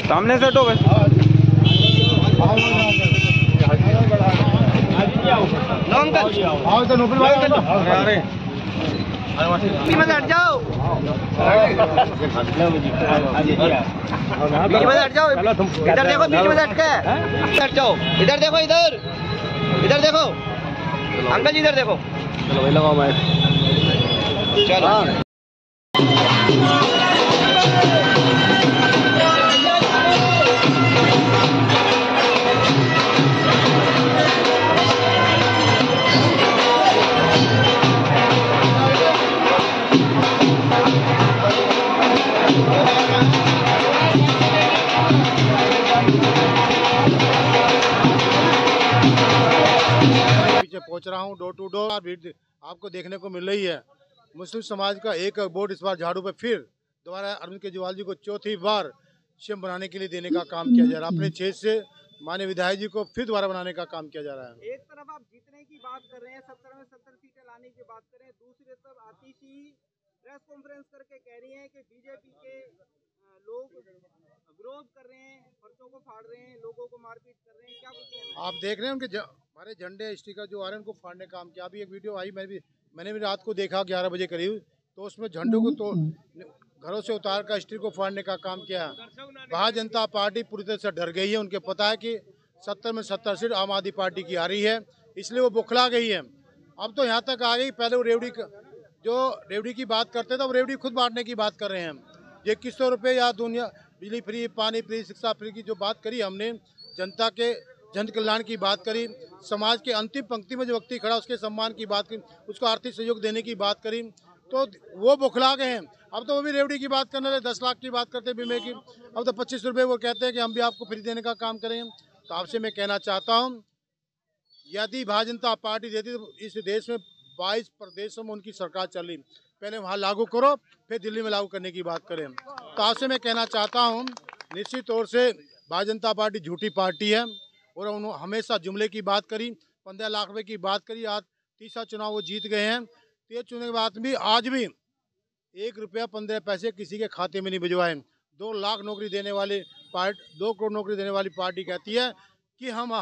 सामने से हटो बस। मत हट जाओ, हट जाओ, इधर देखो, बीच में हट के हट जाओ, इधर देखो, इधर देखो अंकल जी, इधर देखो। चलो भाई लगाओ माइक, चलो। पहुंच रहा हूं, डोर टू डोर भीड़ आपको देखने को मिल रही है। मुस्लिम समाज का एक वोट इस बार झाड़ू पे फिर दोबारा अरविंद केजरीवाल जी को चौथी बार सीएम बनाने के लिए देने का काम किया जा रहा है। अपने क्षेत्र से माननीय विधायक जी को फिर दोबारा बनाने का काम किया जा रहा है। एक तरफ आप जीतने की बात कर रहे हैं, 70 में 70 सीटें लाने की बात कर रहे हैं, दूसरी तरफ आतिशी प्रेस कॉन्फ्रेंस करके कह रही है कि बीजेपी के लोग विरोध कर रहे हैं, पर्चों को फाड़ रहे हैं, लोगों को मारपीट कर रहे हैं, क्या कुछ कहना है? आप देख रहे हैं उनके हमारे झंडे स्टिकर जो आ रहे हैं उनको फाड़ने का काम किया। अभी एक वीडियो आई, मैंने भी रात को देखा 11 बजे करीब, तो उसमें झंडों को तो घरों से उतार कर स्टिकर को फाड़ने का काम किया। भारतीय जनता पार्टी पूरी तरह से डर गई है। उनके पता है कि 70 में 70 सीट आम आदमी पार्टी की आ रही है, इसलिए वो बुखला गई है। अब तो यहाँ तक आ गई, पहले वो रेवड़ी की बात करते थे, अब रेवड़ी खुद बांटने की बात कर रहे हैं। ये 2100 रुपये या दुनिया बिजली फ्री, पानी फ्री, शिक्षा फ्री की जो बात करी हमने, जनता के जन कल्याण की बात करी, समाज के अंतिम पंक्ति में जो व्यक्ति खड़ा उसके सम्मान की बात करी, उसको आर्थिक सहयोग देने की बात करी, तो वो बुखला गए हैं। अब तो वो भी रेवड़ी की बात करने लगे, 10 लाख की बात करते बीमे की, अब तो 25 रुपये वो कहते हैं कि हम भी आपको फ्री देने का काम करेंगे। तो आपसे मैं कहना चाहता हूँ, यदि भारतीय जनता पार्टी देती तो इस देश में 22 प्रदेशों में उनकी सरकार चल रही, पहले वहाँ लागू करो, फिर दिल्ली में लागू करने की बात करें। तो आपसे मैं कहना चाहता हूँ, निश्चित तौर से भारतीय जनता पार्टी झूठी पार्टी है और उन्होंने हमेशा जुमले की बात करी, 15 लाख रुपए की बात करी। आज तीसरा चुनाव वो जीत गए हैं, तो ये चुनाव के बाद भी आज भी 1 रुपया 15 पैसे किसी के खाते में नहीं भिजवाए। 2 लाख नौकरी देने वाले 2 करोड़ नौकरी देने वाली पार्टी कहती है कि हम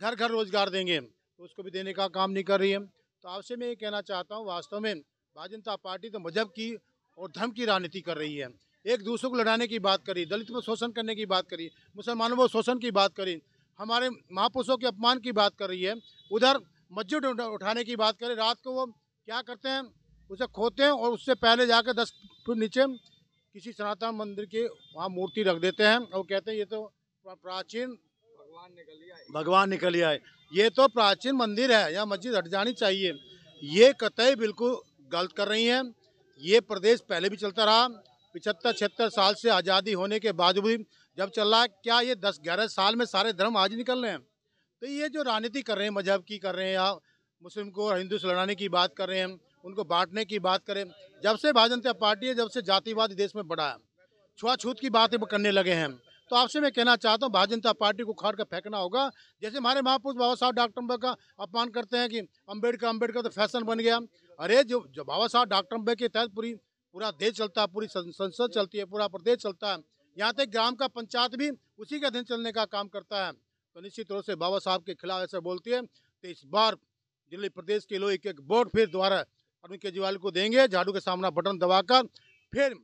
घर घर रोजगार देंगे, तो उसको भी देने का काम नहीं कर रही है। तो आपसे मैं ये कहना चाहता हूँ, वास्तव में भारतीय जनता पार्टी तो मजहब की और धर्म की राजनीति कर रही है। एक दूसरे को लड़ाने की बात करी, दलित को शोषण करने की बात करी, मुसलमानों को शोषण की बात करी, हमारे महापुरुषों के अपमान की बात कर रही है, उधर मस्जिद उठाने की बात करें। रात को वो क्या करते हैं, उसे खोते हैं और उससे पहले जाकर 10 फुट नीचे किसी सनातन मंदिर के वहाँ मूर्ति रख देते हैं और कहते हैं ये तो प्राचीन भगवान निकल आए, ये तो प्राचीन मंदिर है, यहाँ मस्जिद हट जानी चाहिए। ये कतई बिल्कुल गलत कर रही हैं। ये प्रदेश पहले भी चलता रहा, 75-76 साल से आज़ादी होने के बावजूद भी जब चल रहा है। क्या ये 10-11 साल में सारे धर्म आज निकल रहे हैं? तो ये जो राजनीति कर रहे हैं, मजहब की कर रहे हैं, या मुस्लिम को और हिंदू से लड़ाने की बात कर रहे हैं, उनको बांटने की बात करें। जब से भारतीय जनता पार्टी है, जब से जातिवाद देश में बढ़ा है, छुआछूत की बातें करने लगे हैं। तो आपसे मैं कहना चाहता हूँ, भारतीय जनता पार्टी को उखाड़ कर फेंकना होगा। जैसे हमारे महापुरुष बाबा साहब डॉक्टर अम्बेडकर का अपमान करते हैं कि अम्बेडकर तो फैशन बन गया। अरे जो बाबा साहब डॉक्टर अम्बेडकर के तहत पूरा देश चलता है, पूरी संसद चलती है, पूरा प्रदेश चलता है, यहाँ तक ग्राम का पंचायत भी उसी के अधीन चलने का काम करता है। तो निश्चित तौर से बाबा साहब के खिलाफ ऐसा बोलती है, तो इस बार दिल्ली प्रदेश के लोग एक वोट फिर दोबारा अरविंद केजरीवाल को देंगे, झाड़ू के सामना बटन दबाकर फिर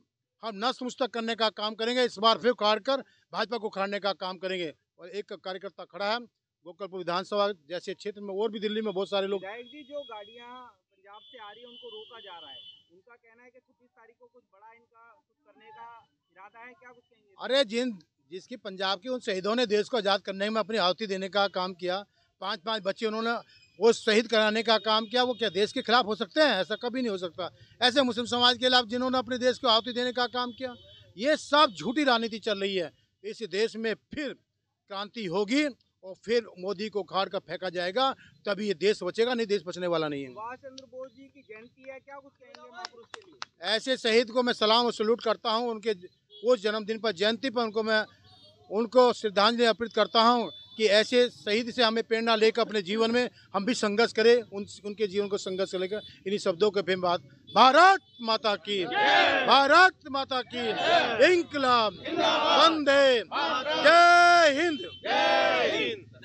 हम नतमस्तक करने का काम करेंगे। इस बार फिर उखाड़ कर भाजपा को उखाड़ने का काम करेंगे। और एक कार्यकर्ता खड़ा है गोकलपुर विधानसभा जैसे क्षेत्र में, और भी दिल्ली में बहुत सारे लोग। जी, जो गाड़ियाँ पंजाब से आ रही है उनको रोका जा रहा है, उनका कहना है कि 26 तारीख को कुछ बड़ा इनका कुछ करने का इरादा है, क्या कुछ कहेंगे? अरे जिसकी पंजाब के उन शहीदों ने देश को आज़ाद करने में अपनी आहुति देने का काम किया, 5-5 बच्चे उन्होंने वो शहीद कराने का काम किया, वो क्या देश के खिलाफ हो सकते हैं? ऐसा कभी नहीं हो सकता। ऐसे मुस्लिम समाज के खिलाफ जिन्होंने अपने देश को आहुति देने का काम किया, ये सब झूठी राजनीति चल रही है। इस देश में फिर क्रांति होगी और फिर मोदी को उखाड़ कर फेंका जाएगा, तभी ये देश बचेगा, नहीं देश बचने वाला नहीं है। सुभाष चंद्र बोस जी की जयंती है, क्या कुछ कहेंगे महापुरुष के लिए? ऐसे शहीद को मैं सलाम और सल्यूट करता हूँ। उनके उस जन्मदिन पर, जयंती पर उनको श्रद्धांजलि अर्पित करता हूँ कि ऐसे शहीद से हमें प्रेरणा लेकर अपने जीवन में हम भी संघर्ष करें, उनके जीवन को संघर्ष लेकर। इन्हीं शब्दों के फिर बात भारत माता की, भारत माता की, इंकलाब, वंदे, जय हिंद।